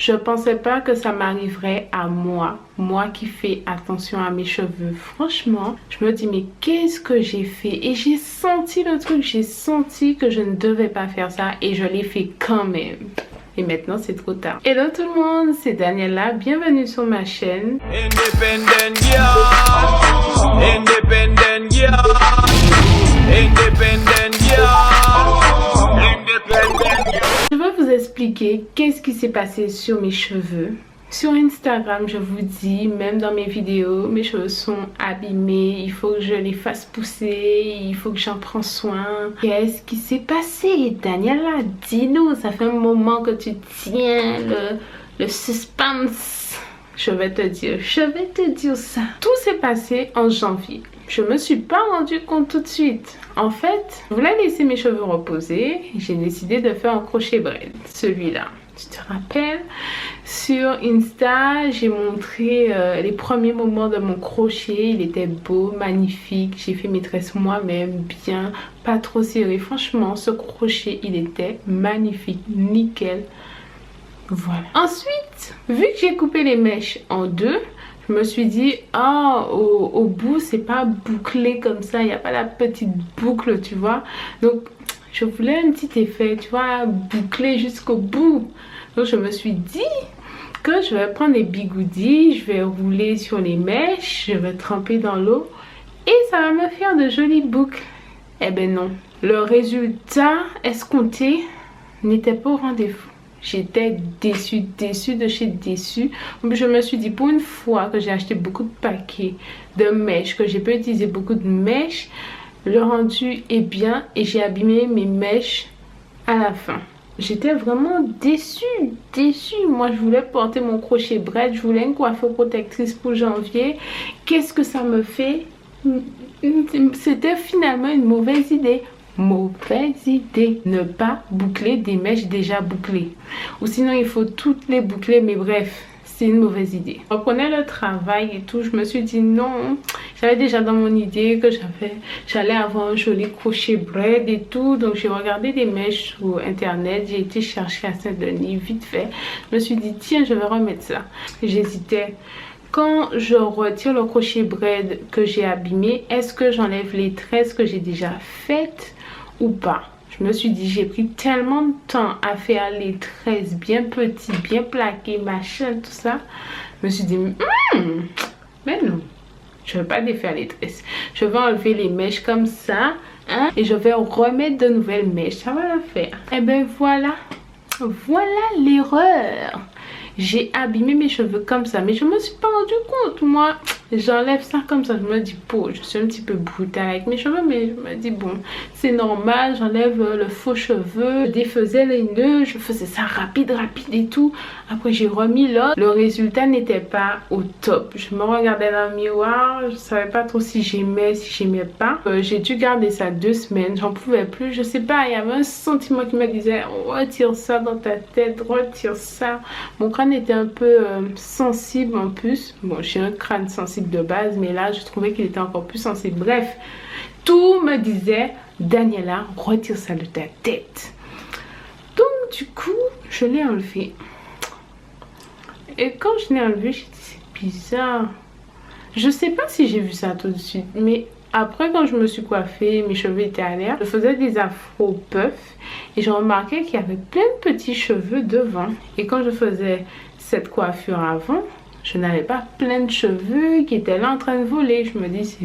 Je pensais pas que ça m'arriverait à moi. Moi qui fais attention à mes cheveux. Franchement, je me dis mais qu'est-ce que j'ai fait? Et j'ai senti le truc, j'ai senti que je ne devais pas faire ça et je l'ai fait quand même. Et maintenant c'est trop tard. Hello tout le monde, c'est Daniela, bienvenue sur ma chaîne. Independent girl, independent girl, independent girl, independent girl. Je vais vous expliquer qu'est-ce qui s'est passé sur mes cheveux. Sur Instagram, je vous dis, même dans mes vidéos, mes cheveux sont abîmés, il faut que je les fasse pousser, il faut que j'en prends soin. Qu'est-ce qui s'est passé? Daniela, dis-nous, ça fait un moment que tu tiens le suspense. Je vais te dire ça. Tout s'est passé en janvier. Je me suis pas rendu compte tout de suite. En fait, je voulais laisser mes cheveux reposer. J'ai décidé de faire un crochet braid, celui-là. Tu te rappelles? Sur Insta, j'ai montré les premiers moments de mon crochet. Il était beau, magnifique. J'ai fait mes tresses moi-même, bien, pas trop serré. Franchement, ce crochet, il était magnifique, nickel. Voilà. Ensuite, vu que j'ai coupé les mèches en deux, je me suis dit, ah, au bout, c'est pas bouclé comme ça. Il n'y a pas la petite boucle, tu vois. Donc, je voulais un petit effet, tu vois, bouclé jusqu'au bout. Donc, je me suis dit que je vais prendre les bigoudis, je vais rouler sur les mèches, je vais tremper dans l'eau et ça va me faire de jolies boucles. Eh ben non. Le résultat escompté n'était pas au rendez-vous. J'étais déçue de chez déçue. Je me suis dit, pour une fois que j'ai acheté beaucoup de paquets de mèches, que j'ai pas utilisé beaucoup de mèches, le rendu est bien et j'ai abîmé mes mèches à la fin. J'étais vraiment déçue. Moi, je voulais porter mon crochet braid, je voulais une coiffure protectrice pour janvier. Qu'est-ce que ça me fait? C'était finalement une mauvaise idée. Mauvaise idée. Ne pas boucler des mèches déjà bouclées. Ou sinon, il faut toutes les boucler, mais bref. C'est une mauvaise idée. Je reprenais le travail et tout. Je me suis dit non. J'avais déjà dans mon idée que j'allais avoir un joli crochet braid et tout. Donc j'ai regardé des mèches sur internet. J'ai été chercher à Saint-Denis vite fait. Je me suis dit tiens, je vais remettre ça. J'hésitais. Quand je retire le crochet braid que j'ai abîmé, est-ce que j'enlève les tresses que j'ai déjà faites ou pas? Je me suis dit, j'ai pris tellement de temps à faire les tresses bien petites, bien plaquées, machin, tout ça. Je me suis dit, mais non, je ne vais pas défaire les tresses. Je vais enlever les mèches comme ça, hein, et je vais remettre de nouvelles mèches. Ça va le faire. Et ben voilà, voilà l'erreur. J'ai abîmé mes cheveux comme ça, mais je me suis pas rendu compte. Moi, j'enlève ça comme ça. Je me dis, je suis un petit peu brutale avec mes cheveux, mais je me dis, bon, c'est normal. J'enlève le faux cheveu, je défaisais les nœuds, je faisais ça rapide et tout. Après, j'ai remis l'autre. Le résultat n'était pas au top. Je me regardais dans le miroir, je savais pas trop si j'aimais, si j'aimais pas. J'ai dû garder ça 2 semaines, j'en pouvais plus. Je sais pas, il y avait un sentiment qui me disait, retire ça dans ta tête, retire ça. Mon crâne était un peu sensible en plus. Bon, j'ai un crâne sensible de base, mais là, je trouvais qu'il était encore plus sensible. Bref, tout me disait, Daniela, retire ça de ta tête. Donc, du coup, je l'ai enlevé. Et quand je l'ai enlevé, j'ai dit, c'est bizarre. Je sais pas si j'ai vu ça tout de suite, mais après, quand je me suis coiffée, mes cheveux étaient à l'air, je faisais des afro puffs et je remarquais qu'il y avait plein de petits cheveux devant. Et quand je faisais cette coiffure avant, je n'avais pas plein de cheveux qui étaient là en train de voler. Je me dis,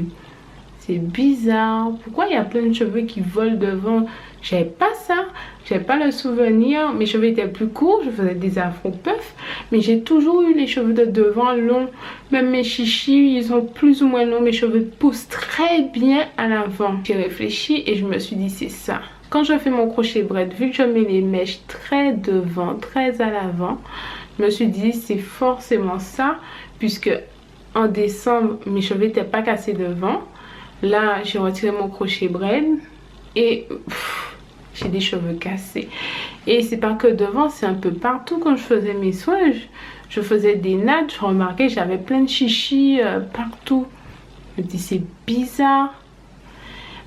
c'est bizarre. Pourquoi il y a plein de cheveux qui volent devant? J'avais pas ça. J'avais pas le souvenir. Mes cheveux étaient plus courts. Je faisais des afro puffs. Mais j'ai toujours eu les cheveux de devant longs. Même mes chichis, ils sont plus ou moins longs. Mes cheveux poussent très bien à l'avant. J'ai réfléchi et je me suis dit, c'est ça. Quand je fais mon crochet braid, vu que je mets les mèches très devant, très à l'avant, je me suis dit, c'est forcément ça. Puisque en décembre, mes cheveux n'étaient pas cassés devant. Là, j'ai retiré mon crochet braid et j'ai des cheveux cassés. Et c'est pas que devant, c'est un peu partout. Quand je faisais mes soins, je faisais des nattes, je remarquais j'avais plein de chichis partout. Je me dis c'est bizarre.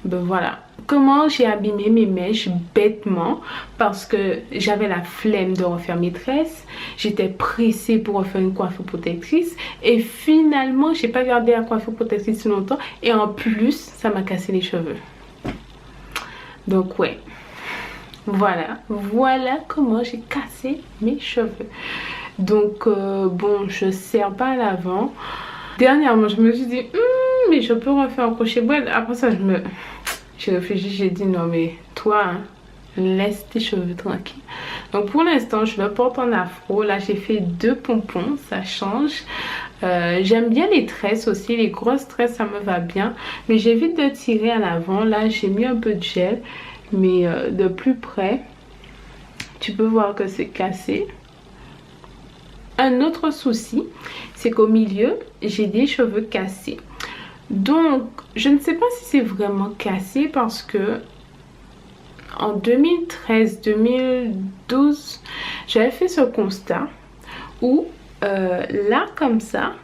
Ben voilà, comment j'ai abîmé mes mèches bêtement parce que j'avais la flemme de refaire mes tresses. J'étais pressée pour refaire une coiffure protectrice et finalement j'ai pas gardé la coiffure protectrice longtemps et en plus ça m'a cassé les cheveux. Donc ouais, voilà comment j'ai cassé mes cheveux. Donc bon, je serre pas à l'avant. Dernièrement je me suis dit mais je peux refaire un crochet bref. Après ça j'ai réfléchi, j'ai dit non mais toi hein, laisse tes cheveux tranquilles. Donc pour l'instant je le porte en afro. Là j'ai fait 2 pompons, ça change. J'aime bien les tresses aussi, les grosses tresses ça me va bien, mais j'évite de tirer à l'avant. Là j'ai mis un peu de gel, mais de plus près tu peux voir que c'est cassé. Un autre souci, c'est qu'au milieu j'ai des cheveux cassés. Donc je ne sais pas si c'est vraiment cassé parce que en 2013-2012 j'avais fait ce constat où là comme ça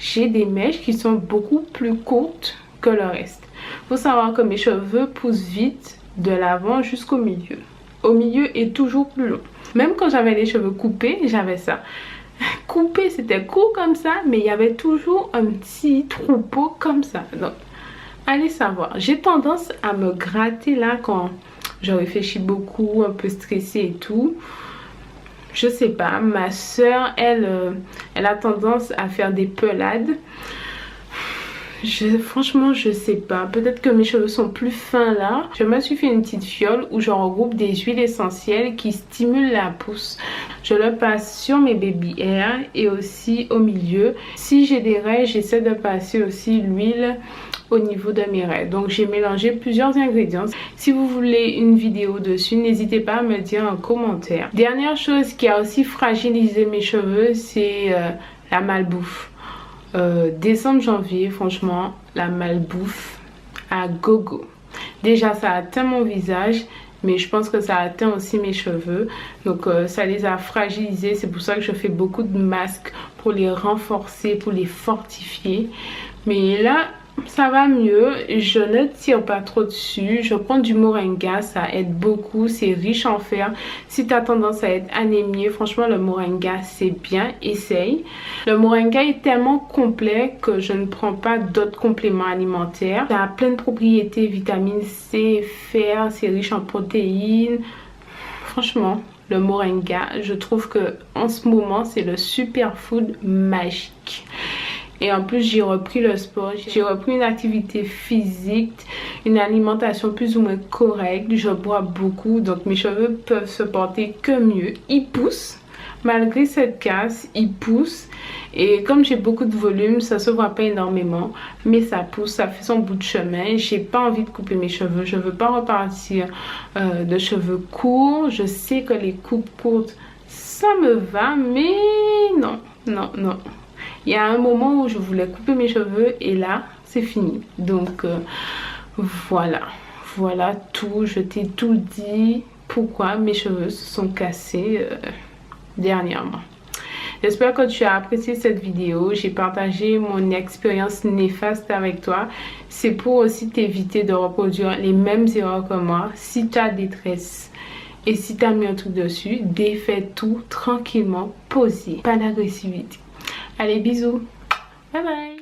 j'ai des mèches qui sont beaucoup plus courtes que le reste. Il faut savoir que mes cheveux poussent vite de l'avant jusqu'au milieu. Au milieu est toujours plus long. Même quand j'avais les cheveux coupés, j'avais ça. Coupé, c'était court comme ça, mais il y avait toujours un petit troupeau comme ça. Donc allez savoir. J'ai tendance à me gratter là quand je réfléchis beaucoup, un peu stressée et tout. Je sais pas, ma soeur elle a tendance à faire des pelades. Franchement je sais pas, peut-être que mes cheveux sont plus fins là. Je me suis fait une petite fiole où je regroupe des huiles essentielles qui stimulent la pousse. Je le passe sur mes baby hairs et aussi au milieu. Si j'ai des raies, j'essaie de passer aussi l'huile au niveau de mes raies. Donc j'ai mélangé plusieurs ingrédients. Si vous voulez une vidéo dessus, n'hésitez pas à me dire en commentaire. Dernière chose qui a aussi fragilisé mes cheveux, c'est la malbouffe. Décembre, janvier, franchement, la malbouffe à gogo. Déjà, ça a atteint mon visage, mais je pense que ça a atteint aussi mes cheveux. Donc, ça les a fragilisés. C'est pour ça que je fais beaucoup de masques pour les renforcer, pour les fortifier. Mais là, ça va mieux. Je ne tire pas trop dessus. Je prends du moringa, ça aide beaucoup. C'est riche en fer. Si tu as tendance à être anémié, franchement le moringa c'est bien, essaye. Le moringa est tellement complet que je ne prends pas d'autres compléments alimentaires. Ça a plein de propriétés, vitamine C, fer, c'est riche en protéines. Franchement le moringa, je trouve que en ce moment c'est le superfood magique. Et en plus j'ai repris le sport, j'ai repris une activité physique, une alimentation plus ou moins correcte, je bois beaucoup, donc mes cheveux peuvent se porter que mieux. Ils poussent, malgré cette casse, ils poussent. Et comme j'ai beaucoup de volume, ça se voit pas énormément, mais ça pousse, ça fait son bout de chemin. J'ai pas envie de couper mes cheveux, je veux pas repartir de cheveux courts. Je sais que les coupes courtes, ça me va, mais non. Il y a un moment où je voulais couper mes cheveux et là, c'est fini. Donc, voilà tout. Je t'ai tout dit pourquoi mes cheveux se sont cassés dernièrement. J'espère que tu as apprécié cette vidéo. J'ai partagé mon expérience néfaste avec toi. C'est pour aussi t'éviter de reproduire les mêmes erreurs que moi. Si tu as des tresses et si tu as mis un truc dessus, défais tout tranquillement, posé. Pas d'agressivité. Allez, bisous. Bye bye.